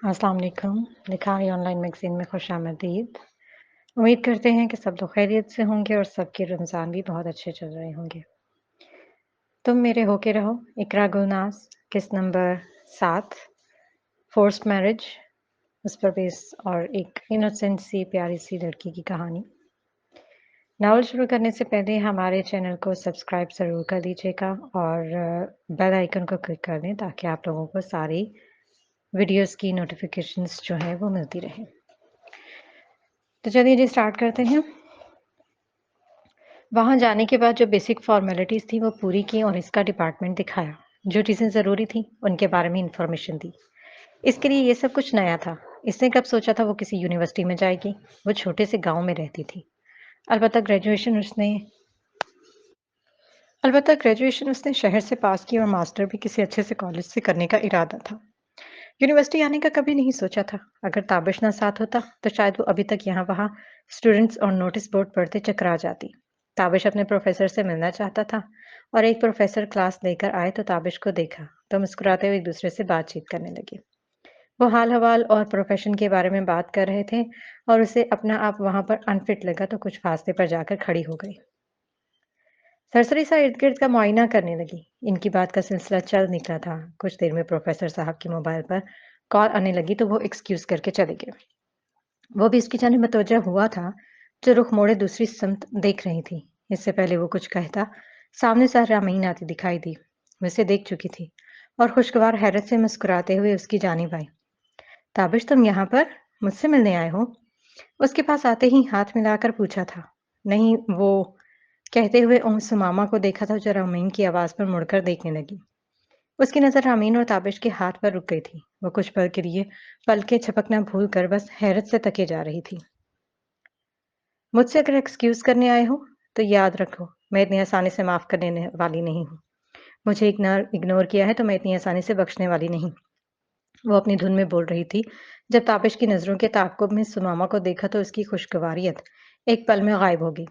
अस्सलाम वालेकुम। लिखाई ऑनलाइन मैगज़ीन में खुशामदीद। उम्मीद करते हैं कि सब लोग खैरियत से होंगे और सबके रमज़ान भी बहुत अच्छे चल रहे होंगे। तुम मेरे होके रहो, इकरा गुलनाज़, किस्त नंबर 7, फ़ोर्स्ड मैरिज, उस पर बेस और एक इनोसेंट सी प्यारी सी लड़की की कहानी। नावल शुरू करने से पहले हमारे चैनल को सब्सक्राइब ज़रूर कर लीजिएगा और बेल आइकन को क्लिक कर दें ताकि आप लोगों को सारी वीडियोज़ की नोटिफ़िकेशंस जो है वो मिलती रहे। तो चलिए जी स्टार्ट करते हैं। वहाँ जाने के बाद जो बेसिक फ़ॉर्मेलिटीज़ थी वो पूरी की और इसका डिपार्टमेंट दिखाया। जो चीज़ें ज़रूरी थी उनके बारे में इन्फॉर्मेशन दी। इसके लिए ये सब कुछ नया था। इसने कब सोचा था वो किसी यूनिवर्सिटी में जाएगी। वो छोटे से गाँव में रहती थी। अलबत्ता ग्रेजुएशन उसने शहर से पास की और मास्टर भी किसी अच्छे से कॉलेज से करने का इरादा था। यूनिवर्सिटी आने का कभी नहीं सोचा था। अगर ताबिश ना साथ होता तो शायद वो अभी तक यहाँ-वहाँ स्टूडेंट्स और नोटिस बोर्ड पढ़ते चकरा जाती। ताबिश अपने प्रोफेसर से मिलना चाहता था और एक प्रोफेसर क्लास लेकर आए तो ताबिश को देखा तो मुस्कुराते हुए एक दूसरे से बातचीत करने लगे। वो हाल हवाल और प्रोफेशन के बारे में बात कर रहे थे और उसे अपना आप वहां पर अनफिट लगा तो कुछ फासले पर जाकर खड़ी हो गई। सरसरी सा इर्द गिर्द का मुआयना करने लगी। इनकी बात का सिलसिला चल निकला था। कुछ देर में प्रोफेसर साहब के मोबाइल पर कॉल आने लगी तो वो एक्सक्यूज करके चले गए। वो भी इसकी जानिब मतवज्जा हुआ था, जो रुख मोड़े दूसरी समत देख रही थी। इससे पहले वो कुछ कहता, सामने से रामीन आती दिखाई दी। वो उसे देख चुकी थी और खुशगवार हैरत से मुस्कुराते हुए उसकी जानिब आई। ताबिश, तुम यहाँ पर मुझसे मिलने आए हो? उसके पास आते ही हाथ मिलाकर पूछा था। नहीं, वो कहते हुए सुमामा को देखा था जो रामीन की आवाज पर मुड़कर देखने लगी। उसकी नजर रामीन और ताबिश के हाथ पर रुक गई थी। वो कुछ पल के लिए पलके झपकना भूल कर बस हैरत से तके जा रही थी। मुझसे अगर एक्सक्यूज करने आए हो तो याद रखो, मैं इतनी आसानी से माफ करने वाली नहीं हूँ। मुझे इग्नोर किया है तो मैं इतनी आसानी से बख्शने वाली नहीं। वो अपनी धुन में बोल रही थी। जब ताबिश की नजरों के ताक़ुब में सुमामा को देखा तो उसकी खुशगवारियत एक पल में गायब हो गई।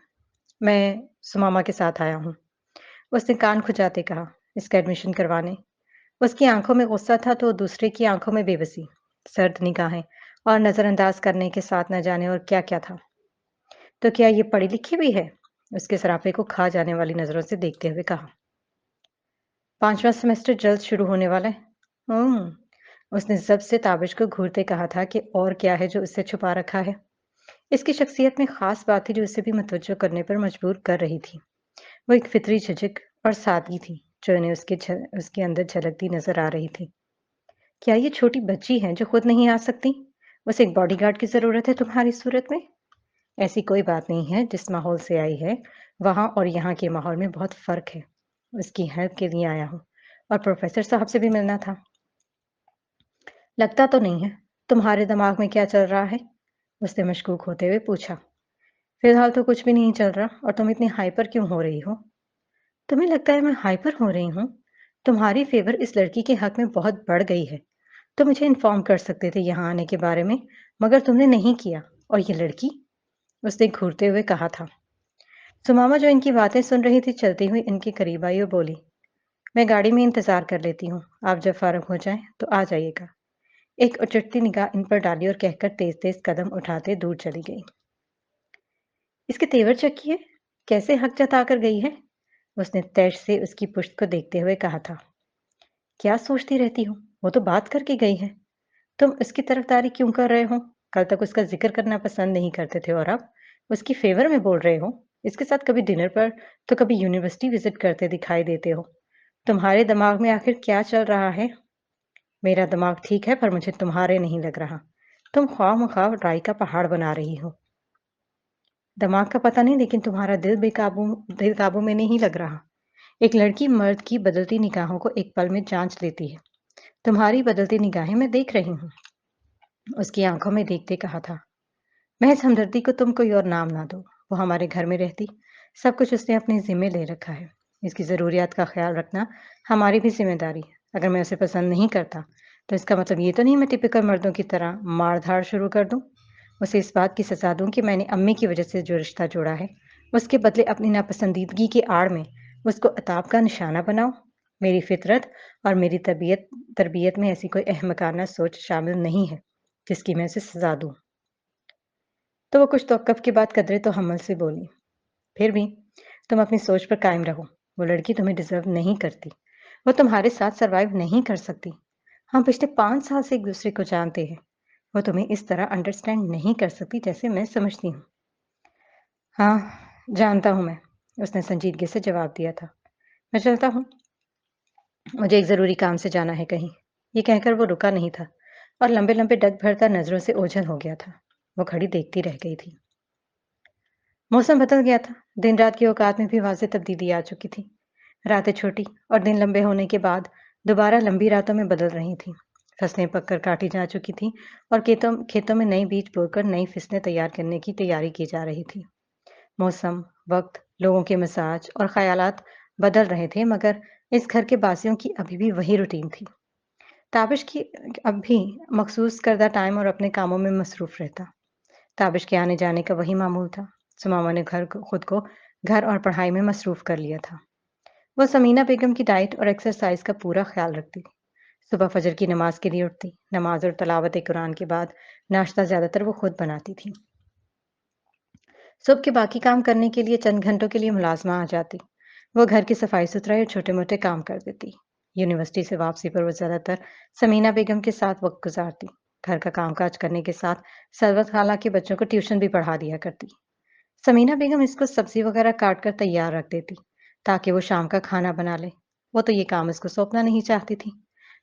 मैं सुमामा के साथ आया हूँ, उसने कान खुजाते कहा, इसका एडमिशन करवाने। उसकी आंखों में गुस्सा था तो दूसरे की आंखों में बेबसी, सर्द निगाहें और नजरअंदाज करने के साथ न जाने और क्या क्या था। तो क्या ये पढ़ी लिखी भी है? उसके सरापे को खा जाने वाली नजरों से देखते हुए कहा। 5वां सेमेस्टर जल्द शुरू होने वाला है। उसने जब से ताबिश को घूरते कहा था कि और क्या है जो उससे छुपा रखा है। इसकी शख्सियत में खास बात थी जो उसे भी मुतवज्जो करने पर मजबूर कर रही थी। वो एक फितरी झिझक और सादगी थी जो इन्हें उसके अंदर झलकती नजर आ रही थी। क्या ये छोटी बच्ची है जो खुद नहीं आ सकती? उसे एक बॉडीगार्ड की जरूरत है तुम्हारी सूरत में? ऐसी कोई बात नहीं है। जिस माहौल से आई है वहां और यहाँ के माहौल में बहुत फर्क है। उसकी हेल्प के लिए आया हूँ और प्रोफेसर साहब से भी मिलना था। लगता तो नहीं है। तुम्हारे दिमाग में क्या चल रहा है? उसने मशकूक होते हुए पूछा। फिलहाल तो कुछ भी नहीं चल रहा। और तुम इतनी हाइपर क्यों हो रही हो? तुम्हें लगता है मैं हाइपर हो रही हूँ? तुम्हारी फेवर इस लड़की के हक में बहुत बढ़ गई है। तुम मुझे इन्फॉर्म कर सकते थे यहाँ आने के बारे में, मगर तुमने नहीं किया। और ये लड़की? उसने घूरते हुए कहा था। सुमामा जो इनकी बातें सुन रही थी चलती हुई इनके करीब आई और बोली, मैं गाड़ी में इंतजार कर लेती हूँ। आप जब फारग हो जाएं तो आ जाइएगा। एक उचटती निगाह इन पर डाली और कहकर तेज तेज कदम उठाते दूर चली गई। इसके तेवर चकिए, कैसे हक जता कर गई है? उसने तैश से उसकी पुश्त को देखते हुए कहा था। क्या सोचती रहती हो? वो तो बात करके गई है। तुम उसकी तरफदारी क्यों कर रहे हो? कल तक उसका जिक्र करना पसंद नहीं करते थे और अब उसकी फेवर में बोल रहे हो। इसके साथ कभी डिनर पर तो कभी यूनिवर्सिटी विजिट करते दिखाई देते हो। तुम्हारे दिमाग में आखिर क्या चल रहा है? मेरा दिमाग ठीक है पर मुझे तुम्हारे नहीं लग रहा। तुम ख्वाह राई का पहाड़ बना रही हो। दिमाग का पता नहीं, लेकिन तुम्हारा दिल काबू में नहीं लग रहा। एक लड़की मर्द की बदलती निगाहों को एक पल में जांच लेती है। तुम्हारी बदलती निगाहें मैं देख रही हूँ। उसकी आंखों में देखते कहा था। महज हमदर्दी को तुम कोई और नाम ना दो। वो हमारे घर में रहती। सब कुछ उसने अपने जिम्मे ले रखा है। इसकी ज़रूरियात का ख्याल रखना हमारी भी जिम्मेदारी है। अगर मैं उसे पसंद नहीं करता तो इसका मतलब ये तो नहीं मैं टिपिकल मर्दों की तरह मार धाड़ शुरू कर दूं। उसे इस बात की सजा दूं कि मैंने अम्मी की वजह से जो रिश्ता जोड़ा है उसके बदले अपनी नापसंदीदगी की आड़ में उसको अताब का निशाना बनाओ। میری فطرت اور میری تربیت میں ایسی کوئی احمقانہ سوچ شامل نہیں ہے جس کی میں اسے سزا دوں۔ تو وہ کچھ توقف کے بعد قدرے تو حمل سے بولی، پھر بھی تم اپنی سوچ پر قائم رہو۔ وہ لڑکی تمہیں ڈیزرو نہیں کرتی، وہ تمہارے ساتھ سروائیو نہیں کر سکتی۔ ہم پچھلے 5 سال سے ایک دوسرے کو جانتے ہیں، وہ تمہیں اس طرح انڈرسٹینڈ نہیں کر سکتی جیسے میں سمجھتی ہوں۔ ہاں، جانتا ہوں میں، اس نے سنجیدگی سے جواب دیا تھا۔ میں چلتا ہوں، مجھے ایک ضروری کام سے جانا ہے کہیں۔ یہ کہہ کر وہ رکا نہیں تھا اور لمبے لمبے ڈگ بھرتا نظروں سے اوجھل ہو گیا تھا۔ وہ کھڑی دیکھتی رہ گئی تھی۔ موسم بدل گیا تھا، دن رات کی اوقات میں بھی واضح تبدیلی آ چکی تھی۔ راتیں چھوٹی اور دن لمبے ہونے کے بعد دوبارہ لمبی راتوں میں بدل رہی تھیں۔ فصلیں پک کر کاٹی جا چکی تھیں اور کھیتوں میں نئی بیج بو کر نئی فصلیں تیار کرنے کی تیاری کی جا رہی تھی۔ موسم، وقت، لوگوں کے مزاج اور خیالات بدل رہے تھے، مگر اس گھر کے باسیوں کی ابھی بھی وہی روٹین تھی۔ تابش کی اب بھی مخصوص کردہ ٹائم اور اپنے کاموں میں مصروف رہتا۔ تابش کے آنے جانے کا وہی معمول تھا۔ سماما نے خود کو گھر اور پڑھائی میں مصروف کر لیا تھا۔ وہ سمینہ بیگم کی ڈائٹ اور ایکسرسائز کا پورا خیال رکھتی تھی۔ صبح فجر کی نماز کے لیے اٹھتی، نماز اور تلاوت قرآن کے بعد ناشتہ زیادہ تر وہ خود بناتی تھی۔ صبح کے باقی کام کرنے کے لیے چند گھنٹوں کے لیے ملازمہ آ جاتی۔ وہ گھر کی صفائی ستھرائی اور چھوٹے موٹے کام کر دیتی۔ یونیورسٹی سے واپسی پر وہ زیادہ تر سمینہ بیگم کے ساتھ وقت گزارتی۔ گھر کا کام کاج کرنے کے ساتھ سروت خالہ کے بچوں کو ٹیوشن بھی پڑھا دیا کرتی۔ سمینہ بیگم اس کو سبزی وغیرہ کاٹ کر تیار رکھ دیتی تاکہ وہ شام کا کھانا بنا لے۔ وہ تو یہ کام اس کو سونپنا نہیں چاہتی تھی،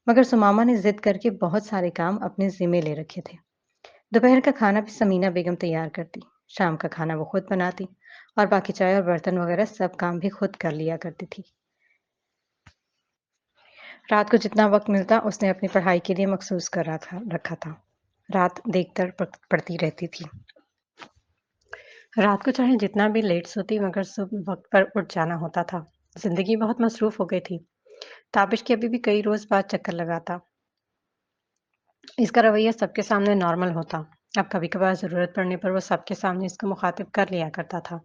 مگر سماما نے ضد کر کے بہت سارے کام اپنے ذمے لے رکھے تھے۔ دوپہر کا کھانا بھی سمینہ بیگم تیار کرتی، شام کا کھانا وہ خود بناتی اور باقی چائے اور برتن وغیرہ سب کام بھی خود کر لیا کرتی تھی۔ رات کو جتنا وقت ملتا اس نے اپنی پڑھائی کے لیے مخصوص کر رکھا تھا۔ رات دیکھ کر پڑھتی رہتی تھی۔ رات کو چاہے جتنا بھی لیٹ سوتی مگر صبح وقت پر اٹھ جانا ہوتا تھا۔ زندگی بہت مصروف ہو گئی تھی۔ تابش کے ابھی بھی کئی روز بعد چکر لگاتا۔ اس کا رویہ سب کے سامنے نارمل ہوتا۔ اب کبھی کبھار ضرورت پڑنے پر وہ سب کے سامنے اس کو مخاطب کر لیا کرتا تھا۔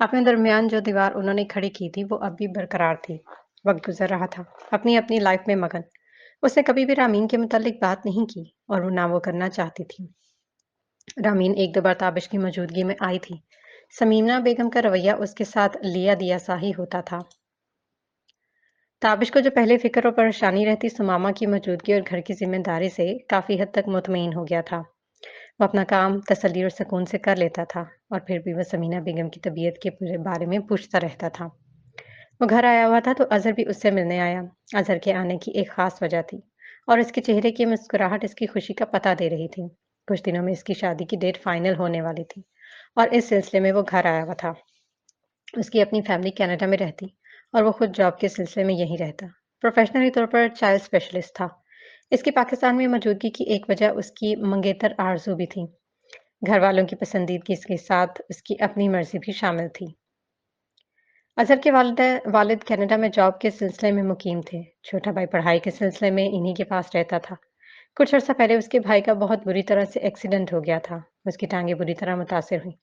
اپنے درمیان جو دیوار انہوں نے کھڑی کی تھی وہ اب بھی برقرار تھی۔ وقت گزر رہا تھا، اپنی اپنی لائف میں مگن۔ اس نے کبھی بھی رامین کے متعلق بات نہیں کی اور وہ نہ وہ کرنا چاہتی تھی۔ رامین ایک دو بار تابش کی موجودگی میں آئی تھی۔ سمیمہ بیگم کا رویہ اس کے ساتھ لیا دیا سا ہی ہوتا تھا۔ تابش کو جو پہلے فکر اور پریشانی رہتی سماما کی موجودگی اور گھر کی ذمہ داری سے کافی حد تک مطمئن ہو گیا تھا۔ وہ اپنا کام تسلی اور سکون سے کر لیتا تھا اور پھر بھی وہ سمینہ بیگم کی طبیعت کے پورے بارے میں پوچھتا رہتا تھا۔ وہ گھر آیا ہوا تھا تو اظہر بھی اس سے ملنے آیا۔ اظہر کے آنے کی ایک خاص وجہ تھی اور اس کے چہرے کی مسکراہٹ اس کی خوشی کا پتہ دے رہی تھی۔ کچھ دنوں میں اس کی شادی کی ڈیٹ فائنل ہونے والی تھی اور اس سلسلے میں وہ گھر آیا ہوا تھا۔ اس کی اپنی فیملی کینیڈا میں رہتی اور وہ خود جاب کے سلسلے میں یہیں رہتا۔ پروفیشنلی طور پر چائلڈ اسپیشلسٹ تھا۔ اس کی پاکستان میں موجودگی کی ایک وجہ اس کی منگیتر آرزو بھی تھی۔ گھر والوں کی پسندیدگی کے ساتھ اس کی اپنی مرضی بھی شامل تھی۔ اظہر کے والد کینیڈا میں جاب کے سلسلے میں مقیم تھے۔ چھوٹا بھائی پڑھائی کے سلسلے میں انہی کے پاس رہتا تھا۔ کچھ عرصہ پہلے اس کے بھائی کا بہت بری طرح سے ایکسیڈنٹ ہو گیا تھا۔ اس کی ٹانگیں بری طرح متاثر ہوئیں۔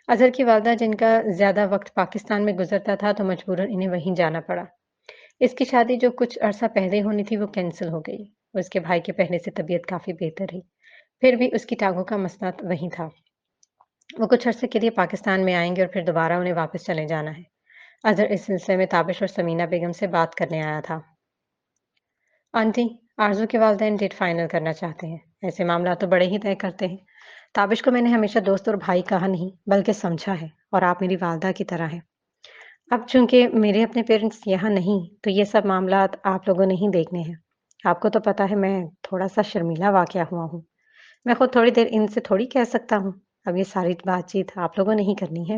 اظہر کی والدہ جن کا زیادہ وقت پاکستان میں گزرتا تھا تو مجبوراً انہیں وہیں جانا پڑا۔ اس کی شادی جو کچھ عرصہ پہلے ہونی تھی وہ کینسل ہو گئی۔ اس کے بھائی کے پہلے سے طبیعت کافی بہتر رہی، پھر بھی اس کی ٹانگوں کا مسئلہ وہیں تھا۔ وہ کچھ عرصے کے لیے پاکستان میں آئیں گے اور پھر دوبارہ انہیں واپس چلے جانا ہے۔ اظہر اس سلسلے میں تابش اور سمینہ بیگم سے بات کرنے آیا تھا۔ آنٹی، آرزو کے والدین ڈیٹ فائنل کرنا چاہتے ہیں۔ ایسے معاملات تو بڑے ہی طے کرتے ہیں۔ تابش کو میں نے ہمیشہ دوست اور بھائی کہا نہیں بلکہ سمجھا ہے اور آپ میری والدہ کی طرح ہیں۔ اب چونکہ میرے اپنے پیرنٹس یہاں نہیں تو یہ سب معاملات آپ لوگوں نے ہی دیکھنے ہیں۔ آپ کو تو پتا ہے میں تھوڑا سا شرمیلا واقعہ ہوا ہوں۔ میں خود تھوڑی دیر ان سے تھوڑی کہہ سکتا ہوں۔ اب یہ ساری بات چیت آپ لوگوں نے ہی کرنی ہے۔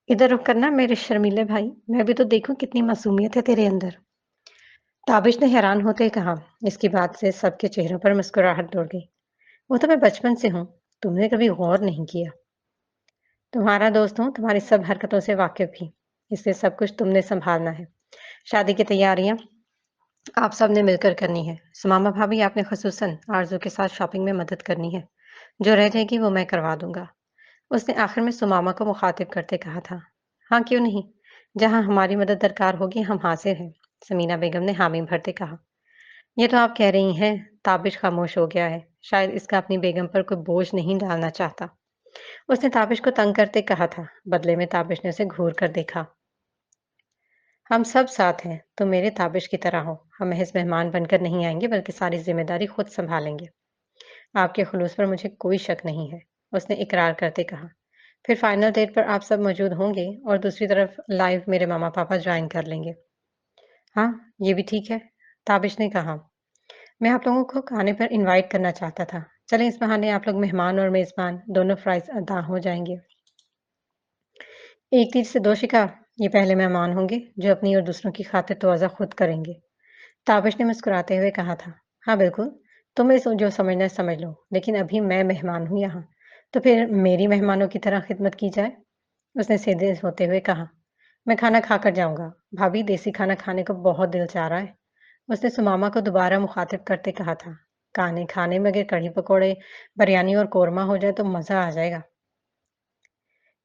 ادھر رک کرنا میرے شرمیلے بھائی، میں بھی تو دیکھوں کتنی معصومیت ہے تیرے اندر۔ تابش نے حیران ہوتے کہا۔ اس کی بات سے سب کے چہروں پر مسکراہٹ دوڑ گئی۔ وہ تو میں بچپن سے ہوں، تم نے کبھی غور نہیں کیا۔ تمہارا دوست ہوں، تمہاری سب حرکتوں سے واقف بھی، اس لیے سب کچھ تم نے سنبھالنا ہے۔ شادی کی تیاریاں آپ سب نے مل کر کرنی ہے۔ سماما بھابھی آپ نے خصوصاً آرزو کے ساتھ شاپنگ میں مدد کرنی ہے۔ جو رہ جائے گی وہ میں کروا دوں گا۔ اس نے آخر میں سماما کو مخاطب کرتے کہا تھا۔ ہاں کیوں نہیں، جہاں ہماری مدد درکار ہوگی ہم حاضر ہیں۔ समीना बेगम ने हामी भरते कहा। ये तो आप कह रही हैं, ताबिश खामोश हो गया है। शायद इसका अपनी बेगम पर कोई बोझ नहीं डालना चाहता। उसने ताबिश को तंग करते कहा था। बदले में ताबिश ने उसे घूर कर देखा। हम सब साथ हैं, तुम मेरे ताबिश की तरह हो। हम महज मेहमान बनकर नहीं आएंगे, बल्कि सारी जिम्मेदारी खुद संभालेंगे। आपके खुलूस पर मुझे कोई शक नहीं है, उसने इकरार करते कहा। फिर फाइनल डेट पर आप सब मौजूद होंगे और दूसरी तरफ लाइव मेरे मामा पापा ज्वाइन कर लेंगे। हाँ, ये भी ठीक है, ताबिश ने कहा। मैं आप लोगों को खाने पर इनवाइट करना चाहता था। चलें, इस बहाने आप लोग मेहमान और मेजबान दोनों फ्राइज अदा हो जाएंगे। एक तीर से दो शिकार। ये पहले मेहमान होंगे जो अपनी और दूसरों की खातिर तवज़ा खुद करेंगे। ताबिश ने मुस्कुराते हुए कहा था। हाँ बिल्कुल, तुम्हें जो समझना है समझ लो, लेकिन अभी मैं मेहमान हूँ यहाँ, तो फिर मेरी मेहमानों की तरह खिदमत की जाए। उसने सीधे होते हुए कहा। मैं खाना खाकर जाऊंगा। भाभी, देसी खाना खाने को बहुत दिल चाह रहा है। उसने सुमामा को दोबारा मुखातिब करते कहा था। खाने खाने में अगर कढ़ी पकौड़े, बिरयानी और कोरमा हो जाए तो मजा आ जाएगा।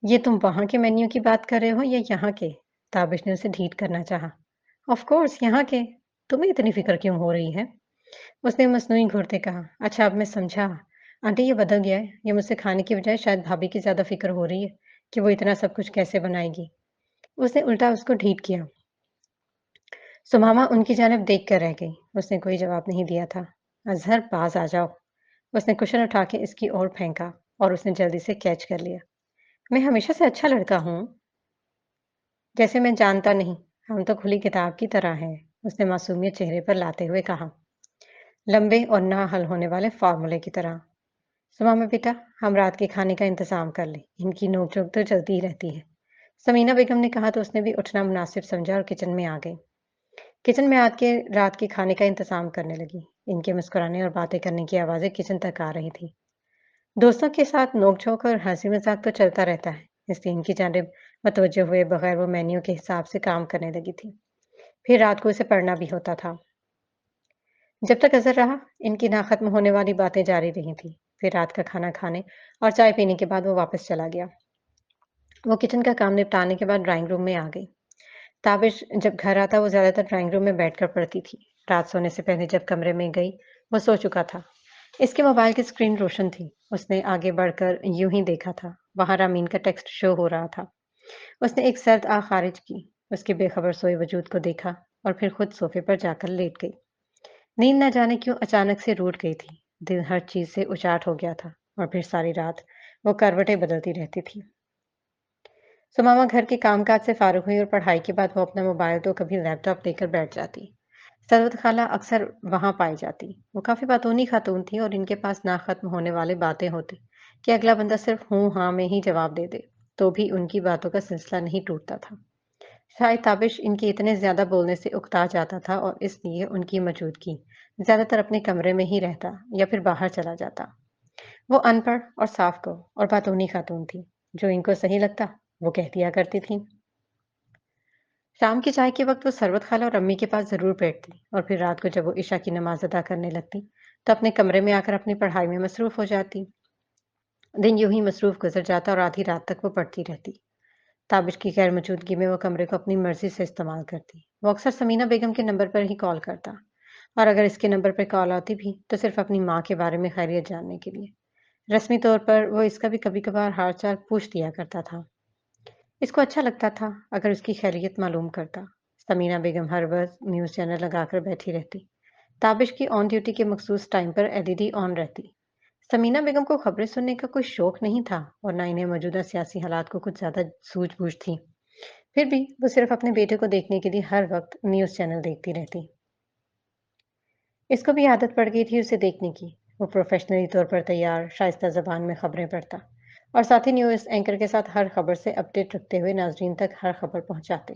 ये तुम वहाँ के मेन्यू की बात कर रहे हो या यहाँ के? ताबिश ने उसे ढीठ करना चाहा। ऑफ कोर्स यहाँ के। तुम्हें इतनी फिक्र क्यों हो रही है? उसने मसनूई घूरते कहा। अच्छा, अब मैं समझा। आंटी, ये बदल गया है। ये मुझसे खाने की बजाय शायद भाभी की ज्यादा फिक्र हो रही है कि वो इतना सब कुछ कैसे बनाएगी। उसने उल्टा उसको ढीठ किया। सुमामा उनकी जानिब देख कर रह गई। उसने कोई जवाब नहीं दिया था। अजहर, पास आ जाओ। उसने कुशन उठा के इसकी ओर फेंका और उसने जल्दी से कैच कर लिया। मैं हमेशा से अच्छा लड़का हूँ। जैसे मैं जानता नहीं। हम तो खुली किताब की तरह हैं। उसने मासूमियत चेहरे पर लाते हुए कहा। लंबे और ना हल होने वाले फार्मूले की तरह। सुमामा बेटा, हम रात के खाने का इंतजाम कर लें। इनकी नोक-झोंक तो चलती ही रहती है। समीना बेगम ने कहा तो उसने भी उठना मुनासिब समझा और किचन में आ गई। किचन में आके रात के खाने का इंतजाम करने लगी। इनके मुस्कुराने और बातें करने की आवाजें किचन तक आ रही थी। दोस्तों के साथ नोक-झोंक और हंसी मजाक तो चलता रहता है, इसलिए इनकी जानिब मतवज्जो हुए बगैर वो मेन्यू के हिसाब से काम करने लगी थी। फिर रात को इसे पढ़ना भी होता था। जब तक अज़हर रहा, इनकी ना खत्म होने वाली बातें जारी रही थी। फिर रात का खाना खाने और चाय पीने के बाद वो वापस चला गया। वो किचन का काम निपटाने के बाद ड्राइंग रूम में आ गई। ताबिश जब घर आता वो ज़्यादातर ड्राइंग रूम में बैठकर पढ़ती थी। रात सोने से पहले जब कमरे में गई, वो सो चुका था। इसके मोबाइल की स्क्रीन रोशन थी। उसने आगे बढ़कर यूं ही देखा था। वहां रामीन का टेक्स्ट शो हो रहा था। उसने एक सर्द आह खारिज की, उसके बेखबर सोए वजूद को देखा और फिर खुद सोफे पर जाकर लेट गई। नींद न जाने क्यों अचानक से रूठ गई थी। दिल हर चीज से उचाट हो गया था और फिर सारी रात वो करवटें बदलती रहती थी। सुमामा घर के कामकाज से फारूक हुई और पढ़ाई के बाद वो अपना मोबाइल तो कभी लैपटॉप लेकर बैठ जाती। सरवत खाला अक्सर वहां पाई जाती। वो काफी बातूनी खातून थी और इनके पास ना खत्म होने वाली बातें होती कि अगला बंदा सिर्फ हूं हाँ में ही जवाब दे दे, तो भी उनकी बातों का सिलसिला नहीं टूटता था। शायद ताबिश इनके इतने ज्यादा बोलने से उकता जाता था और इसलिए उनकी मौजूदगी ज्यादातर अपने कमरे में ही रहता या फिर बाहर चला जाता। वो अनपढ़ और साफ को और बातूनी खातून थी। जो इनको सही लगता वो कह दिया करती थी। शाम की चाय के वक्त वो सरबत खाला और अम्मी के पास जरूर बैठती और फिर रात को जब वो ईशा की नमाज अदा करने लगती तो अपने कमरे में आकर अपनी पढ़ाई में मसरूफ हो जाती। दिन यूं ही मसरूफ गुजर जाता और आधी रात तक वो पढ़ती रहती। ताबिश की गैर मौजूदगी में वो कमरे को अपनी मर्जी से इस्तेमाल करती। वो अक्सर समीना बेगम के नंबर पर ही कॉल करता और अगर इसके नंबर पर कॉल आती भी तो सिर्फ अपनी माँ के बारे में खैरियत जानने के लिए। रस्मी तौर पर वो इसका भी कभी कभार हाल चाल पूछ लिया करता था। इसको अच्छा लगता था अगर उसकी खैरियत मालूम करता। समीना बेगम हर वक्त न्यूज़ चैनल लगाकर बैठी रहती। ताबिश की ऑन ड्यूटी के मखसूस टाइम पर एलईडी ऑन रहती। समीना बेगम को खबरें सुनने का कोई शौक नहीं था और न इन्हें मौजूदा सियासी हालात को कुछ ज्यादा सूझबूझ थी। फिर भी वो सिर्फ अपने बेटे को देखने के लिए हर वक्त न्यूज़ चैनल देखती रहती। इसको भी आदत पड़ गई थी उसे देखने की। वो प्रोफेशनली तौर पर तैयार शाइस्ता ज़बान में खबरें पढ़ता और साथ ही न्यूज़ एंकर के साथ हर खबर से अपडेट रखते हुए नाजरीन तक हर खबर पहुंचाते।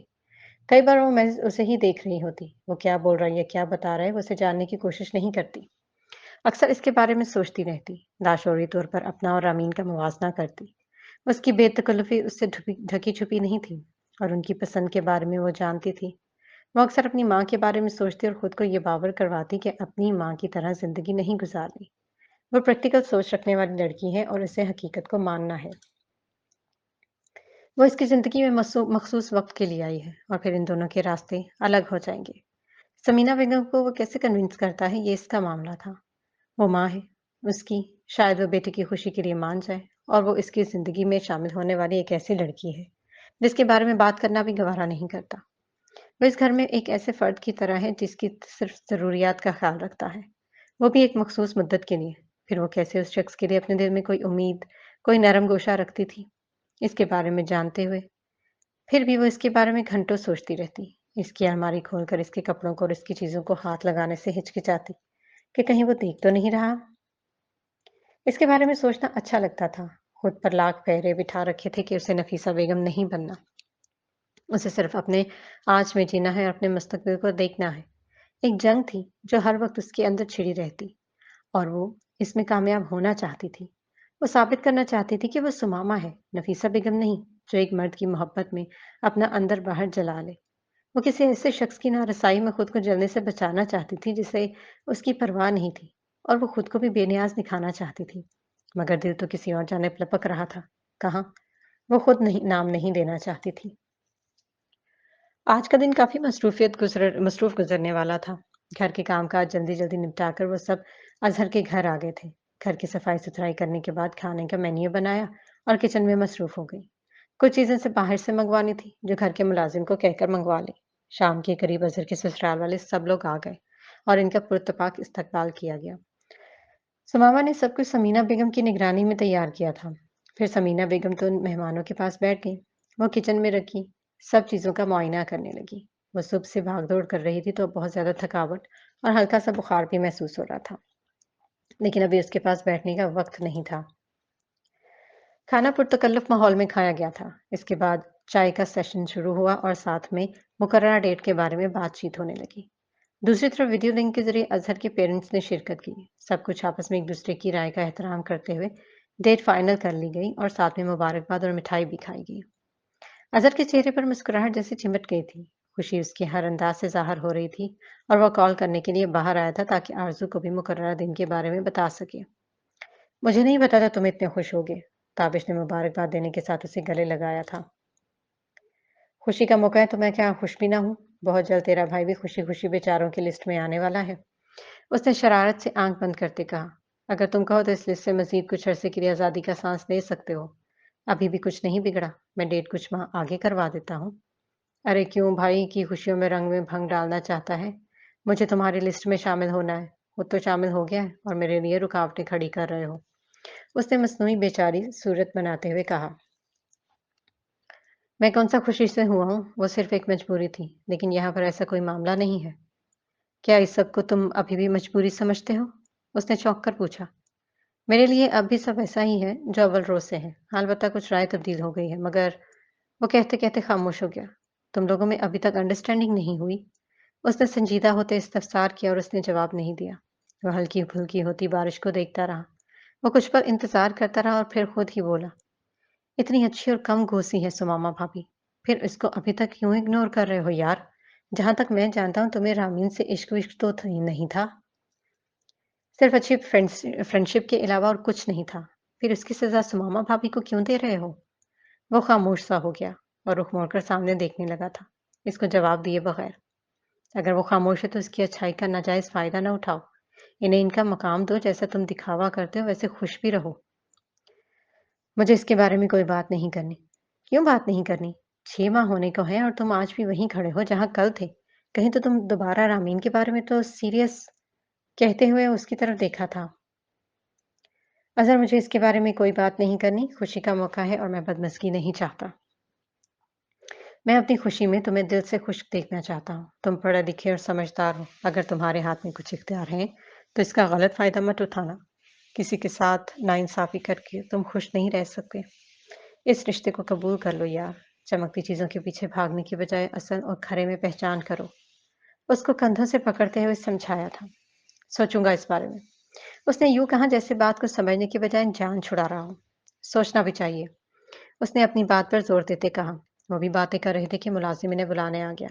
कई बार वो महज उसे ही देख रही होती। वो क्या बोल रहा है या क्या बता रहा है वो उसे जानने की कोशिश नहीं करती। अक्सर इसके बारे में सोचती रहती। लाशौरी तौर पर अपना और रामीन का मुवाजना करती। उसकी बेतकल्लुफ़ी उससे ढकी छुपी नहीं थी और उनकी पसंद के बारे में वो जानती थी। वो अक्सर अपनी माँ के बारे में सोचती और खुद को ये बावर करवाती कि अपनी माँ की तरह जिंदगी नहीं गुजारनी। वो प्रैक्टिकल सोच रखने वाली लड़की है और इसे हकीकत को मानना है। वो इसकी जिंदगी में मखसूस वक्त के लिए आई है और फिर इन दोनों के रास्ते अलग हो जाएंगे। समीना बेगम को वो कैसे कन्विंस करता है, ये इसका मामला था। वो माँ है उसकी, शायद वो बेटे की खुशी के लिए मान जाए, और वो इसकी जिंदगी में शामिल होने वाली एक ऐसी लड़की है जिसके बारे में बात करना भी गवारा नहीं करता। वो इस घर में एक ऐसे फर्द की तरह है जिसकी सिर्फ जरूरियात का ख्याल रखता है, वो भी एक मखसूस मुद्दत के लिए। फिर वो कैसे उस शख्स के लिए अपने दिल में कोई उम्मीद, कोई नरम गोशा रखती थी, इसके बारे में जानते हुए फिर भी वो इसके बारे में घंटों सोचती रहती। इसकी अलमारी खोलकर इसके कपड़ों को और इसकी चीजों को हाथ लगाने से हिचकिचाती कि कहीं वो देख तो नहीं रहा। इसके बारे में सोचना अच्छा लगता था। खुद पर लाख पहरे बिठा रखे थे कि उसे नफीसा बेगम नहीं बनना। उसे सिर्फ अपने आज में जीना है और अपने मुस्तकबिल को देखना है। एक जंग थी जो हर वक्त उसके अंदर छिड़ी रहती, और वो इसमें कामयाब होना चाहती थी। वो साबित करना चाहती थी कि वो सुमामा है, नफीसा बेगम नहीं, जो एक मर्द की मोहब्बत में अपना अंदर बाहर जला ले। वो किसी ऐसे शख्स की नारसाई में खुद को जलने से बचाना चाहती थी जिसे उसकी परवाह नहीं थी, और वो खुद को भी बेनियाज दिखाना चाहती थी। मगर दिल तो किसी और जाने लपक रहा था। कहाँ? वो खुद नहीं, नाम नहीं देना चाहती थी। आज का दिन काफी मसरूफ गुजरने वाला था। घर के कामकाज जल्दी जल्दी निपटाकर वो सब अजहर के घर आ गए थे। घर की सफाई सुथराई करने के बाद खाने का मेन्यू बनाया और किचन में मसरूफ हो गई। कुछ चीजें से बाहर से मंगवानी थी जो घर के मुलाजिम को कहकर मंगवा ली। शाम के करीब अजहर के ससुराल वाले सब लोग आ गए और इनका पुरतपाक इस्तकबाल किया गया। समामा ने सब कुछ समीना बेगम की निगरानी में तैयार किया था। फिर समीना बेगम तो उन मेहमानों के पास बैठ गई। वो किचन में रखी सब चीजों का मुआयना करने लगी। वो सुबह से भागदौड़ कर रही थी तो बहुत ज्यादा थकावट और हल्का सा बुखार भी महसूस हो रहा था, लेकिन अभी उसके पास बैठने का वक्त नहीं था। खाना पुरतकल्लुफ माहौल में खाया गया था। इसके बाद चाय का सेशन शुरू हुआ और साथ में मुकर्ररा डेट के बारे में बातचीत होने लगी। दूसरी तरफ वीडियो लिंक के जरिए अजहर के पेरेंट्स ने शिरकत की। सब कुछ आपस में एक दूसरे की राय का एहतराम करते हुए डेट फाइनल कर ली गई और साथ में मुबारकबाद और मिठाई भी खाई गई। अजहर के चेहरे पर मुस्कुराहट जैसी चिमट गई थी। खुशी उसके हर अंदाज से जाहिर हो रही थी, और वह कॉल करने के लिए बाहर आया था ताकि आरजू को भी मुकर्ररा दिन के बारे में बता सके। मुझे नहीं पता था तुम इतने खुश होगे। ताबिश ने मुबारकबाद देने के साथ उसे गले लगाया था। खुशी का मौका है तो मैं क्या खुश भी ना हूँ। बहुत जल्द तेरा भाई भी खुशी खुशी बेचारों की लिस्ट में आने वाला है। उसने शरारत से आंख बंद करते कहा। अगर तुम कहो तो इस लिस्ट से मजीद कुछ अरसे के लिए आज़ादी का सांस ले सकते हो। अभी भी कुछ नहीं बिगड़ा। मैं डेट कुछ माह आगे करवा देता हूँ। अरे क्यों, भाई की खुशियों में रंग में भंग डालना चाहता है? मुझे तुम्हारी लिस्ट में शामिल होना है। खुद तो शामिल हो गया है और मेरे लिए रुकावटें खड़ी कर रहे हो। उसने मस्नूई बेचारी सूरत बनाते हुए कहा। मैं कौन सा खुशी से हुआ हूँ, वो सिर्फ एक मजबूरी थी, लेकिन यहाँ पर ऐसा कोई मामला नहीं है। क्या इस सब को तुम अभी भी मजबूरी समझते हो? उसने चौंक कर पूछा। मेरे लिए अब भी सब ऐसा ही है जो अव्वल रोज से है। अलबत्ता कुछ राय तब्दील हो गई है, मगर वो कहते कहते खामोश हो गया। तुम लोगों में अभी तक अंडरस्टैंडिंग नहीं हुई? उसने संजीदा होते इस्तफसार किया और उसने जवाब नहीं दिया। वह हल्की फुल्की होती बारिश को देखता रहा। वो कुछ पल इंतजार करता रहा और फिर खुद ही बोला। इतनी अच्छी और कम घोसी है सुमामा भाभी, फिर इसको अभी तक क्यों इग्नोर कर रहे हो यार? जहां तक मैं जानता हूँ तुम्हें रामीन से इश्क विश्क तो नहीं था। सिर्फ अच्छी फ्रेंडशिप के अलावा और कुछ नहीं था। फिर उसकी सजा सुमामा भाभी को क्यों दे रहे हो? वो खामोश सा हो गया और रुख मोड़कर सामने देखने लगा था, इसको जवाब दिए बगैर। अगर वो खामोश है तो इसकी अच्छाई का नाजायज फायदा न उठाओ। इन्हें इनका मकाम दो, जैसा तुम दिखावा करते हो वैसे खुश भी रहो। मुझे इसके बारे में कोई बात नहीं करनी। क्यों बात नहीं करनी? 6 माह होने को हैं और तुम आज भी वहीं खड़े हो जहाँ कल थे। कहीं तो तुम दोबारा रामीन के बारे में तो सीरियस, कहते हुए उसकी तरफ देखा था। अज़र, मुझे इसके बारे में कोई बात नहीं करनी। खुशी का मौका है और मैं बदमज़गी नहीं चाहता। मैं अपनी खुशी में तुम्हें दिल से खुश देखना चाहता हूँ। तुम पढ़े लिखे और समझदार हो। अगर तुम्हारे हाथ में कुछ इख्तियार हैं, तो इसका गलत फ़ायदा मत उठाना। किसी के साथ नाइंसाफ़ी करके तुम खुश नहीं रह सकते। इस रिश्ते को कबूल कर लो यार। चमकती चीज़ों के पीछे भागने की बजाय असल और खरे में पहचान करो। उसको कंधों से पकड़ते हुए समझाया था। सोचूंगा इस बारे में। उसने यूं कहा जैसे बात को समझने की बजाय जान छुड़ा रहा हो। सोचना भी चाहिए। उसने अपनी बात पर जोर देते कहा। वो भी बातें कर रहे थे कि मुलाजिम इन्हें बुलाने आ गया।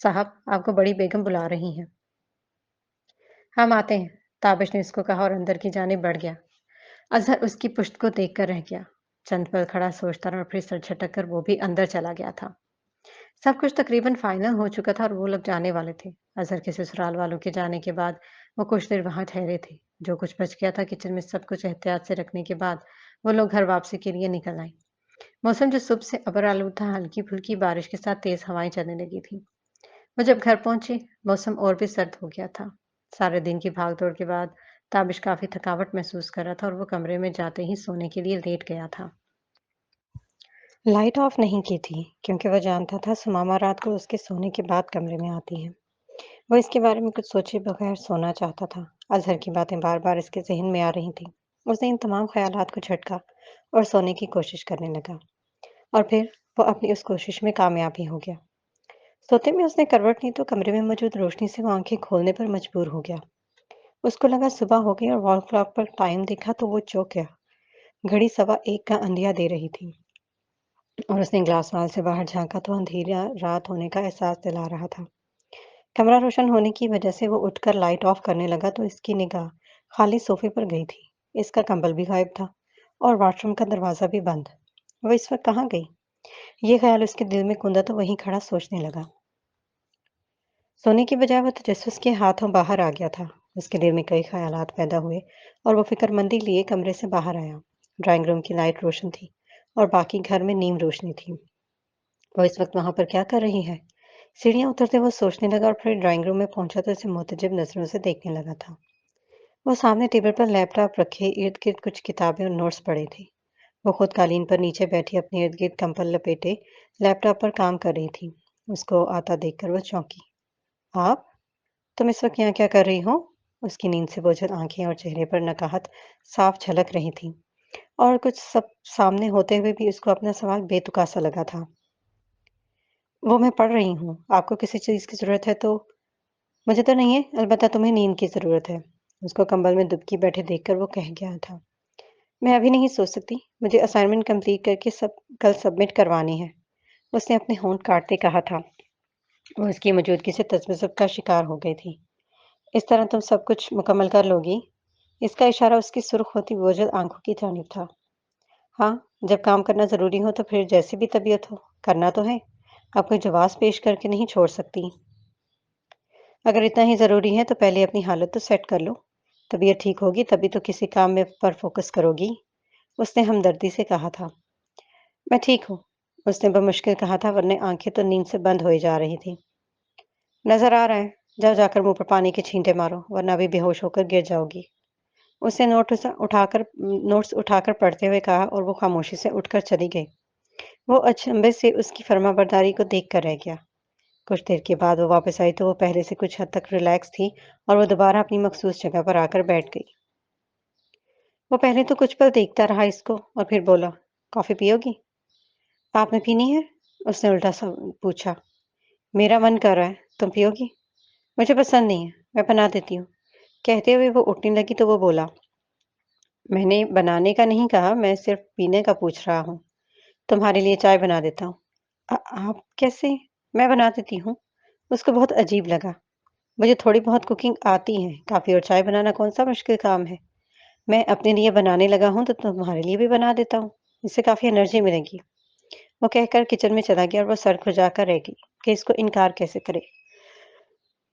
साहब, आपको बड़ी बेगम बुला रही हैं। हम आते हैं, ताबिश ने उसको कहा और अंदर की जानिब बढ़ गया। अजहर उसकी पुश्त को देखकर रह गया। चंद पल खड़ा सोचता रहा और फिर सर झटक कर वो भी अंदर चला गया था। सब कुछ तकरीबन फाइनल हो चुका था और वो लोग जाने वाले थे। अज़हर के ससुराल वालों के जाने के बाद वो कुछ देर वहाँ ठहरे थे। जो कुछ बच गया था किचन में सब कुछ एहतियात से रखने के बाद वो लोग घर वापसी के लिए निकल आए। मौसम जो सुबह से अबर आलूद था, हल्की-फुल्की बारिश के साथ तेज़ हवाएं चलने लगी थी। वो जब घर पहुंची, मौसम और भी सर्द हो गया था। सारे दिन की भागदौड़ के बाद ताबिश काफ़ी थकावट महसूस कर रहा था और वो कमरे में जाते ही सोने के लिए लेट गया था। लाइट ऑफ नहीं की थी क्योंकि वह जानता था सुमामा रात को उसके सोने के बाद कमरे में आती है। वो इसके बारे में कुछ सोचे बगैर सोना चाहता था। अजहर की बातें बार बार इसके जहन में आ रही थी। उसने इन तमाम ख्यालात को झटका और सोने की कोशिश करने लगा, और फिर वो अपनी उस कोशिश में कामयाब भी हो गया। सोते में उसने करवट ली तो कमरे में मौजूद रोशनी से वो आंखें खोलने पर मजबूर हो गया। उसको लगा सुबह हो गई और वॉल क्लॉक पर टाइम देखा तो वो चौंक गया। घड़ी 1:15 का अंधिया दे रही थी और उसने ग्लास वाल से बाहर झांका तो अंधेरा रात होने का एहसास दिला रहा था। कमरा रोशन होने की वजह से वो उठकर लाइट ऑफ करने लगा तो इसकी निगाह खाली सोफे पर गई थी। इसका कंबल भी गायब था और वॉशरूम का दरवाजा भी बंद। वो इस वक्त कहाँ गई? ये ख्याल उसके दिल में कुंदा तो वहीं खड़ा सोचने लगा। सोने की बजाय वो तजस्सुस के हाथों बाहर आ गया था। उसके दिल में कई ख्यालात पैदा हुए और वो फिक्रमंदी लिए कमरे से बाहर आया। ड्राइंग रूम की लाइट रोशन थी और बाकी घर में नीम रोशनी थी। वो इस वक्त वहां पर क्या कर रही है? सीढ़ियां उतरते वो सोचने लगा और फिर ड्राइंग रूम में पहुंचा तो उसे मुतजिब नजरों से देखने लगा था। वो सामने टेबल पर लैपटॉप रखे इर्द गिर्द कुछ किताबें और नोट्स पड़े थे। वो खुद कालीन पर नीचे बैठी अपने इर्द गिर्द कंबल लपेटे लैपटॉप पर काम कर रही थी। उसको आता देखकर वो चौंकी। आप? तुम इस वक्त यहाँ क्या कर रही हो? उसकी नींद से बोझल आंखें और चेहरे पर नकाहत साफ झलक रही थी, और कुछ सब सामने होते हुए भी उसको अपना सवाल बेतुका सा लगा था। वो मैं पढ़ रही हूँ। आपको किसी चीज़ की ज़रूरत है तो? मुझे तो नहीं है, अलबत्ता तुम्हें नींद की ज़रूरत है। उसको कंबल में दुबकी बैठे देखकर वो कह गया था। मैं अभी नहीं सो सकती। मुझे असाइनमेंट कंप्लीट करके सब कल सबमिट करवानी है। उसने अपने होंठ काटते कहा था। वो उसकी मौजूदगी से तज्बज़ब का शिकार हो गई थी। इस तरह तुम सब कुछ मुकम्मल कर लोगी? इसका इशारा उसकी सुर्ख होती बोझल आंखों की जानिब था। हाँ, जब काम करना ज़रूरी हो तो फिर जैसी भी तबीयत हो, करना तो है। अब कोई जवाब पेश करके नहीं छोड़ सकती। अगर इतना ही ज़रूरी है तो पहले अपनी हालत तो सेट कर लो। तबीयत ठीक होगी तभी तो किसी काम में पर फोकस करोगी। उसने हमदर्दी से कहा था। मैं ठीक हूँ, उसने बमुश्किल कहा था, वरना आंखें तो नींद से बंद होई जा रही थी। नजर आ रहा है। जाओ जाकर मुंह पर पानी के छींटे मारो, वरना अभी बेहोश होकर गिर जाओगी। उसने नोट्स उठाकर पढ़ते हुए कहा और वो खामोशी से उठकर चली गई। वो अचंभे से उसकी फर्माबरदारी को देख कर रह गया। कुछ देर के बाद वो वापस आई तो वो पहले से कुछ हद तक रिलैक्स थी और वो दोबारा अपनी मखसूस जगह पर आकर बैठ गई। वो पहले तो कुछ पल देखता रहा इसको और फिर बोला, कॉफी पियोगी? आपने पीनी है? उसने उल्टा सा पूछा। मेरा मन कर रहा है, तुम पियोगी? मुझे पसंद नहीं है, मैं बना देती हूँ। कहते हुए वो उठने लगी तो वो बोला, मैंने बनाने का नहीं कहा, मैं सिर्फ पीने का पूछ रहा हूँ। तुम्हारे लिए चाय बना देता हूँ। आप कैसे? मैं बना देती हूँ। उसको बहुत अजीब लगा। मुझे थोड़ी बहुत कुकिंग आती है। कॉफी और चाय बनाना कौन सा मुश्किल काम है। मैं अपने लिए बनाने लगा हूँ तो तुम्हारे लिए भी बना देता हूँ। इससे काफी एनर्जी मिलेगी। वो कहकर किचन में चला गया और वो सर खुजाकर रह गई कि इसको इनकार कैसे करे।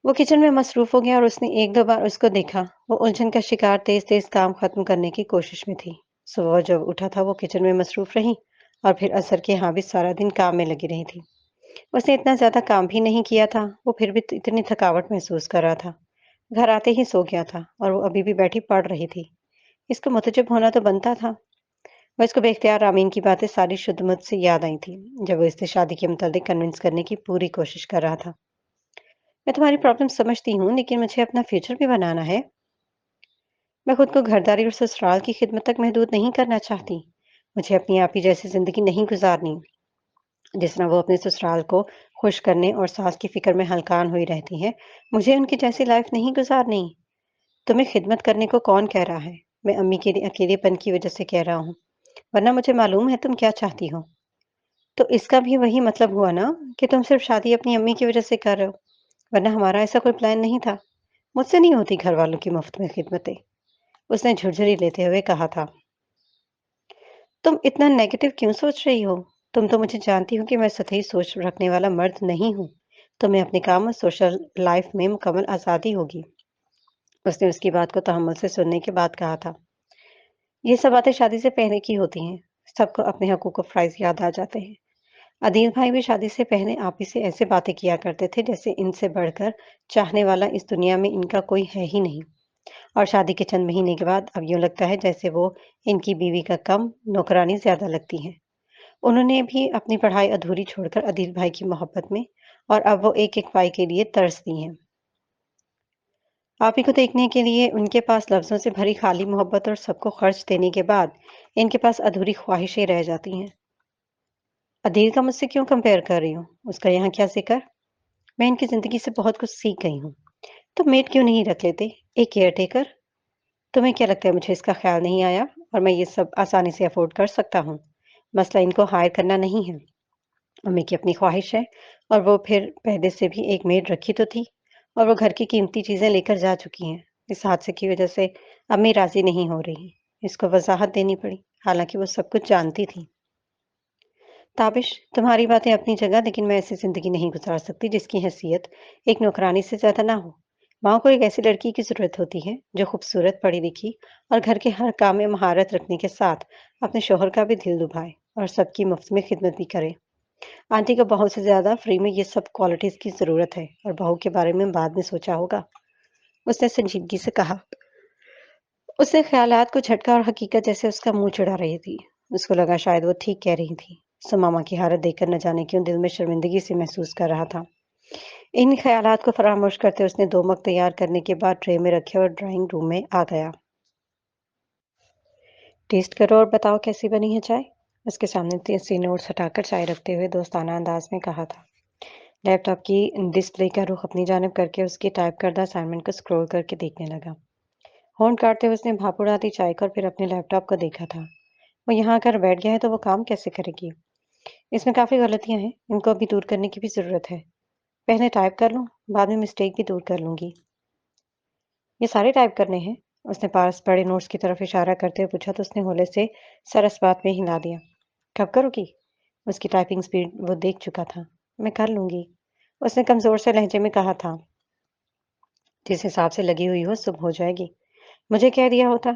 वो किचन में मसरूफ हो गया और उसने एक दो बार उसको देखा। वो उलझन का शिकार तेज तेज काम खत्म करने की कोशिश में थी। सुबह जब उठा था वो किचन में मसरूफ रही और फिर असर के यहाँ भी सारा दिन काम में लगी रही थी। उसने इतना ज्यादा काम भी नहीं किया था, वो फिर भी इतनी थकावट महसूस कर रहा था। घर आते ही सो गया था और वो अभी भी बैठी पढ़ रही थी। इसको मुतजब होना तो बनता था। वह इसको बेख्तियार रामीन की बातें सारी शुद्ध मुझ से याद आई थी, जब वो इससे शादी के मुतालिक कन्विंस करने की पूरी कोशिश कर रहा था। मैं तुम्हारी प्रॉब्लम समझती हूँ, लेकिन मुझे अपना फ्यूचर भी बनाना है। मैं खुद को घरदारी और ससुराल की खिदमत तक महदूद नहीं करना चाहती। मुझे अपनी आप ही जैसी जिंदगी नहीं गुजारनी, जिस तरह वो अपने ससुराल को खुश करने और सास की फिक्र में हलकान हुई रहती है। मुझे उनकी जैसी लाइफ नहीं गुजारनी। तुम्हें खिदमत करने को कौन कह रहा है? मैं अम्मी के अकेलेपन की वजह से कह रहा हूँ, वरना मुझे मालूम है तुम क्या चाहती हो। तो इसका भी वही मतलब हुआ ना, कि तुम सिर्फ शादी अपनी अम्मी की वजह से कर रहे हो, वरना हमारा ऐसा कोई प्लान नहीं था। मुझसे नहीं होती घर वालों की मुफ्त में खिदमतें। उसने झुरझुरी लेते हुए कहा था। तुम इतना नेगेटिव क्यों सोच रही हो? तुम तो मुझे जानती हो कि मैं सतही सोच रखने वाला मर्द नहीं हूँ। तुम्हें अपने काम और सोशल लाइफ में मुकम्मल आज़ादी होगी। उसने उसकी बात को तहम्मुल से सुनने के बाद कहा था। ये सब बातें शादी से पहले की होती हैं। सबको अपने हकूक और फ़राइज़ याद आ जाते हैं। अदील भाई भी शादी से पहले आप ही से ऐसे बातें किया करते थे जैसे इनसे बढ़कर चाहने वाला इस दुनिया में इनका कोई है ही नहीं। और शादी के चंद महीने के बाद अब यूँ लगता है जैसे वो इनकी बीवी का कम, नौकरानी ज़्यादा लगती हैं। उन्होंने भी अपनी पढ़ाई अधूरी छोड़कर अदील भाई की मोहब्बत में और अब वो एक-एक पाई के लिए तरसती हैं। आप ही को देखने के लिए उनके पास लफ्ज़ों से भरी खाली मोहब्बत और सबको खर्च देने के बाद इनके पास अधूरी ख्वाहिशें रह जाती हैं। अदील का मुझसे क्यों कंपेयर कर रही हूँ? उसका यहाँ क्या ज़िक्र? मैं इनकी ज़िंदगी से बहुत कुछ सीख गई हूँ। तो मेड क्यों नहीं रख लेते? एक केयरटेकर? तुम्हें क्या लगता है मुझे इसका ख़्याल नहीं आया और मैं ये सब आसानी से अफ़ोर्ड कर सकता हूँ? मसला इनको हायर करना नहीं है। अम्मी की अपनी ख़्वाहिश है और वो फिर पहले से भी एक मेड रखी तो थी और वो घर की कीमती चीज़ें लेकर जा चुकी हैं। इस हादसे की वज़ह से अम्मी राज़ी नहीं हो रही। इसको वज़ाहत देनी पड़ी, हालाँकि वो सब कुछ जानती थी। ताबिश, तुम्हारी बातें अपनी जगह, लेकिन मैं ऐसी ज़िंदगी नहीं गुज़ार सकती जिसकी हैसियत एक नौकरानी से ज़्यादा ना हो। माँ को एक ऐसी लड़की की ज़रूरत होती है जो खूबसूरत, पढ़ी-लिखी और घर के हर काम में महारत रखने के साथ अपने शौहर का भी दिल दुभाए और सबकी मुफ्त में खिदमत भी करे। आंटी को बहू से ज़्यादा फ्री में ये सब क्वालिटीज़ की ज़रूरत है और बहू के बारे में बाद में सोचा होगा। उसने संजीदगी से कहा। उसके ख़यालात को झटका और हकीकत जैसे उसका मुँह चिढ़ा रही थी। उसको लगा शायद वो ठीक कह रही थी। सुमामा की हालत देखकर न जाने क्यों दिल में शर्मिंदगी सी महसूस कर रहा था। इन ख़यालात को फ़रामोश करते उसने 2 मग तैयार करने के बाद ट्रे में रखे और ड्राइंग रूम में आ गया। टेस्ट करो और बताओ कैसी बनी है चाय? उसके सामने 3 नोट्स हटाकर चाय रखते हुए दोस्ताना अंदाज में कहा था। लैपटॉप की डिस्प्ले का रुख अपनी जानिब करके उसकी टाइप करदा असाइनमेंट को स्क्रॉल करके देखने लगा। होंठ काटते हुए उसने भाप उड़ा दी चाय को और फिर अपने लैपटॉप को देखा था। वो यहाँ आकर बैठ गया है तो वो काम कैसे करेगी? इसमें काफ़ी गलतियाँ हैं, इनको अभी दूर करने की भी ज़रूरत है। पहले टाइप कर लूँ, बाद में मिस्टेक भी दूर कर लूँगी। ये सारे टाइप करने हैं? उसने पास पड़े नोट्स की तरफ इशारा करते हुए पूछा तो उसने हौले से सर इस्बात में हिला दिया। कब करोगी? उसकी टाइपिंग स्पीड वो देख चुका था। मैं कर लूँगी। उसने कमज़ोर से लहजे में कहा था, जिस हिसाब से लगी हुई हो सुबह हो जाएगी। मुझे कह दिया होता।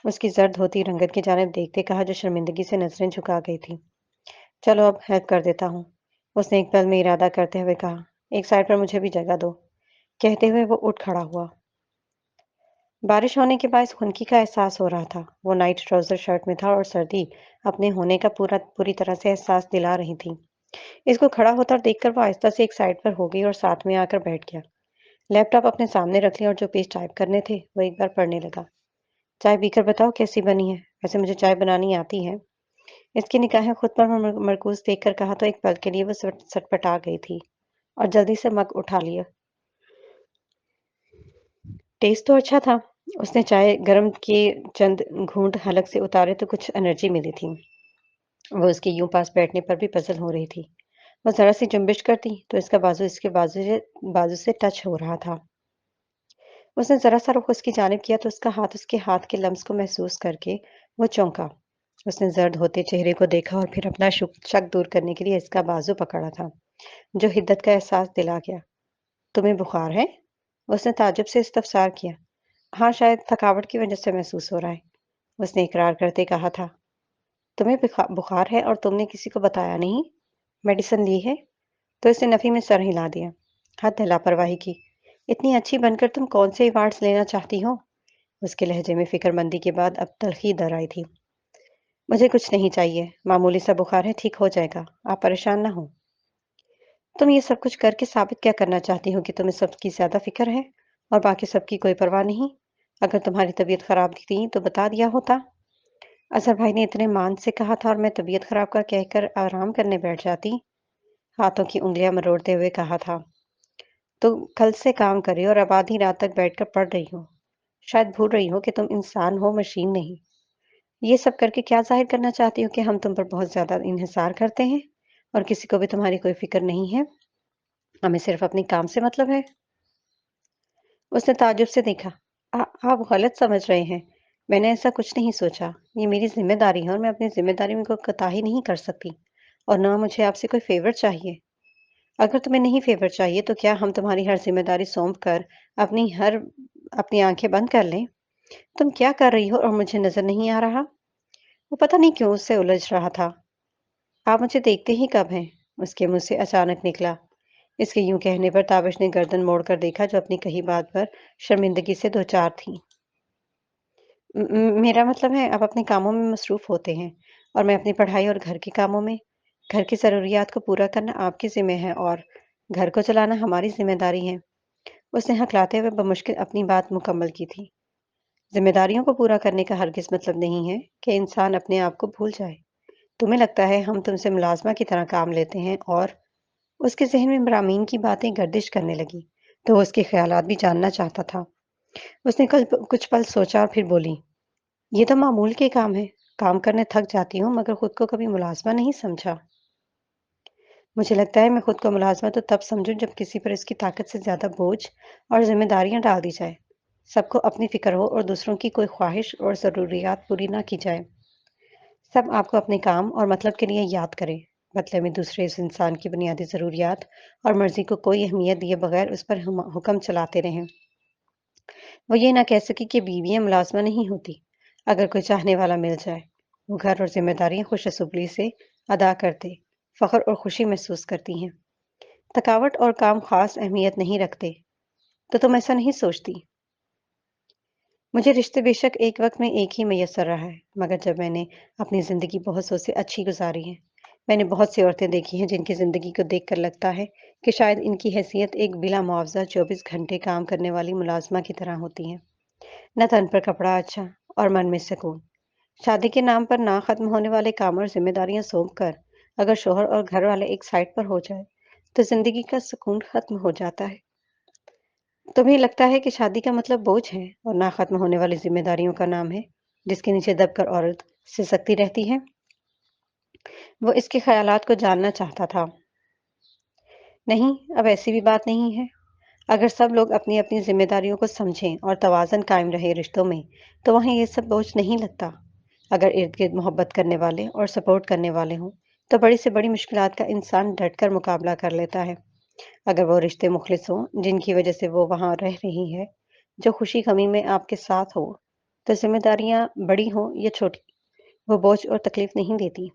उसकी जर्द होती रंगत की जानिब देखते कहा जो शर्मिंदगी से नज़रें झुका गई थी। चलो अब हेल्प कर देता हूँ। उसने एक पल में इरादा करते हुए कहा, एक साइड पर मुझे भी जगह दो। कहते हुए वो उठ खड़ा हुआ। बारिश होने के बायस खुनकी का एहसास हो रहा था। वो नाइट ट्राउजर शर्ट में था और सर्दी अपने होने का पूरी तरह से एहसास दिला रही थी। इसको खड़ा होता देखकर वो आहिस्ता से एक साइड पर हो गई और साथ में आकर बैठ गया। लैपटॉप अपने सामने रख लिया और जो पेज टाइप करने थे वो एक बार पढ़ने लगा। चाय पीकर बताओ कैसी बनी है? वैसे मुझे चाय बनानी आती है। इसकी निगाहें खुद पर मरकूज देखकर कहा तो एक पल के लिए वो सटपटा गई थी और जल्दी से मग उठा लिया। टेस्ट तो अच्छा था। उसने चाय गर्म किए चंद घूंट हलक से उतारे तो कुछ एनर्जी मिली थी। वो उसके यूं पास बैठने पर भी पजल हो रही थी। वो जरा सी जुम्बिश करती तो इसका बाजू इसके बाजू से टच हो रहा था। उसने जरा सा रुख उसकी जानिब किया तो उसका हाथ उसके हाथ के लम्स को महसूस करके वो चौंका। उसने जर्द होते चेहरे को देखा और फिर अपना शक दूर करने के लिए इसका बाजू पकड़ा था, जो हिद्दत का एहसास दिला गया। तुम्हें बुखार है? उसने ताज्जुब से इस्तफसार किया। हाँ, शायद थकावट की वजह से महसूस हो रहा है। उसने इकरार करते कहा था। तुम्हें बुखार है और तुमने किसी को बताया नहीं? मेडिसिन ली है? तो इसने नफी में सर हिला दिया। हद है लापरवाही की। इतनी अच्छी बनकर तुम कौन से अवार्ड्स लेना चाहती हो? उसके लहजे में फिक्रमंदी के बाद अब तलखी दर आई थी। मुझे कुछ नहीं चाहिए, मामूली सा बुखार है, ठीक हो जाएगा। आप परेशान ना हो। तुम ये सब कुछ करके साबित क्या करना चाहती हो कि तुम्हें सबकी ज्यादा फिक्र है और बाकी सबकी कोई परवाह नहीं? अगर तुम्हारी तबीयत खराब थी तो बता दिया होता। अजहर भाई ने इतने मान से कहा था और मैं तबीयत खराब का कहकर आराम करने बैठ जाती। हाथों की उंगलियां मरोड़ते हुए कहा था। तो कल से काम कर रही हो और अब आधी रात तक बैठकर पढ़ रही हो। शायद भूल रही हो कि तुम इंसान हो, मशीन नहीं। ये सब करके क्या ज़ाहिर करना चाहती हो कि हम तुम पर बहुत ज़्यादा इन्हिसार करते हैं और किसी को भी तुम्हारी कोई फ़िक्र नहीं है? हमें सिर्फ़ अपने काम से मतलब है? उसने ताज्जुब से देखा। आप गलत समझ रहे हैं। मैंने ऐसा कुछ नहीं सोचा। ये मेरी ज़िम्मेदारी है और मैं अपनी ज़िम्मेदारी में कोई कोताही नहीं कर सकती। और ना मुझे आपसे कोई फ़ेवर चाहिए। अगर तुम्हें नहीं फ़ेवर चाहिए तो क्या हम तुम्हारी हर ज़िम्मेदारी सौंप कर अपनी आँखें बंद कर लें? तुम क्या कर रही हो और मुझे नज़र नहीं आ रहा? वो पता नहीं क्यों उससे उलझ रहा था। आप मुझे देखते ही कब हैं? उसके मुँह से अचानक निकला। इसके यूँ कहने पर ताबिश ने गर्दन मोड़कर देखा जो अपनी कही बात पर शर्मिंदगी से दो चार थी। मेरा मतलब है आप अपने कामों में मसरूफ़ होते हैं और मैं अपनी पढ़ाई और घर के कामों में। घर की ज़रूरियात को पूरा करना आपकी ज़िम्मे है और घर को चलाना हमारी ज़िम्मेदारी है। उसने हकलाते हुए बमुश्किल अपनी बात मुकम्मल की थी। ज़िम्मेदारियों को पूरा करने का हरगिज़ मतलब नहीं है कि इंसान अपने आप को भूल जाए। तुम्हें लगता है हम तुमसे मुलाज़मा की तरह काम लेते हैं और उसके ज़हन में ब्राह्मीन की बातें गर्दिश करने लगीं, तो वो उसके ख़यालात भी जानना चाहता था। उसने कल कुछ पल सोचा और फिर बोली, ये तो मामूल के काम है। काम करने थक जाती हूँ मगर खुद को कभी मुलाज़मा नहीं समझा। मुझे लगता है मैं खुद को मुलाज़मा तो तब समझूँ जब किसी पर इसकी ताकत से ज़्यादा बोझ और ज़िम्मेदारियाँ डाल दी जाए। सबको अपनी फ़िक्र हो और दूसरों की कोई ख्वाहिश और ज़रूरियात पूरी ना की जाए। सब आपको अपने काम और मतलब के लिए याद करें। बदले में दूसरे इस इंसान की बुनियादी ज़रूरियात और मर्ज़ी को कोई अहमियत दिए बगैर उस पर हुक्म चलाते रहें। वो ये ना कह सके कि बीवियाँ मुलाज़मा नहीं होती। अगर कोई चाहने वाला मिल जाए, वो घर और ज़िम्मेदारियाँ खुशअसुबली से अदा करते, फ़ख्र और खुशी महसूस करती हैं। थकावट और काम ख़ास अहमियत नहीं रखते, तो तुम ऐसा नहीं सोचती? मुझे रिश्ते बेशक एक वक्त में एक ही मैसर रहा है, मगर जब मैंने अपनी ज़िंदगी बहुत सौ से अच्छी गुजारी है, मैंने बहुत सी औरतें देखी हैं जिनकी ज़िंदगी को देखकर लगता है कि शायद इनकी हैसियत एक बिला मुआवजा 24 घंटे काम करने वाली मुलाजमा की तरह होती है। न तन पर कपड़ा अच्छा और मन में सुकून। शादी के नाम पर ना खत्म होने वाले काम और जिम्मेदारियां सौंप कर अगर शोहर और घर वाले एक साइड पर हो जाए, तो जिंदगी का सुकून खत्म हो जाता है। तुम्हें लगता है कि शादी का मतलब बोझ है और ना खत्म होने वाली जिम्मेदारियों का नाम है, जिसके नीचे दबकर औरत सिसकती रहती है। वो इसके ख्यालात को जानना चाहता था। नहीं, अब ऐसी भी बात नहीं है। अगर सब लोग अपनी अपनी जिम्मेदारियों को समझें और तवाज़न कायम रहे रिश्तों में, तो वहाँ ये सब बोझ नहीं लगता। अगर इर्द गिर्द मोहब्बत करने वाले और सपोर्ट करने वाले हों, तो बड़ी से बड़ी मुश्किलात का इंसान डट कर मुकाबला कर लेता है। अगर वो रिश्ते मुखलिस हों, जिनकी वजह से वो वहाँ रह रही है, जो खुशी गमी में आपके साथ हो, तो जिम्मेदारियाँ बड़ी हों या छोटी, वो बोझ और तकलीफ नहीं देती।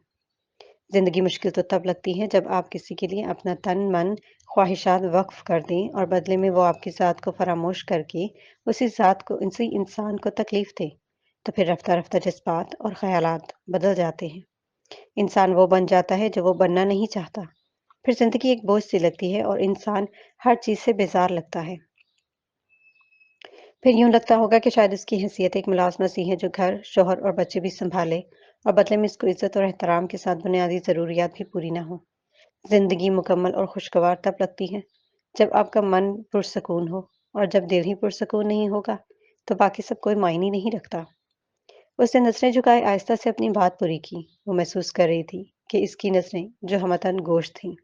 जिंदगी मुश्किल तो तब लगती है जब आप किसी के लिए अपना तन मन ख्वाहिशात वक्फ कर दें और बदले में वो आपकी ज़ात को फरामोश करके उसी इंसान को तकलीफ दे, तो फिर रफ्ता रफ्ता जज्बात और ख्यालात बदल जाते हैं। इंसान वो बन जाता है जो वो बनना नहीं चाहता। फिर जिंदगी एक बोझ सी लगती है और इंसान हर चीज़ से बेजार लगता है। फिर यूं लगता होगा कि शायद उसकी हैसियत एक मुलाजमा सी है जो घर शोहर और बच्चे भी संभाले और बदले में इसको इज्जत और एहतराम के साथ बुनियादी ज़रूरियात भी पूरी ना हो। जिंदगी मुकम्मल और खुशगवार तब लगती है जब आपका मन पुरसकून हो, और जब दिल ही पुरसकून नहीं होगा तो बाकी सब कोई मायने नहीं रखता। उसने नजरें झुकाए आहिस्ता से अपनी बात पूरी की। वो महसूस कर रही थी कि इसकी नजरें जो हमतन गोश्त थीं।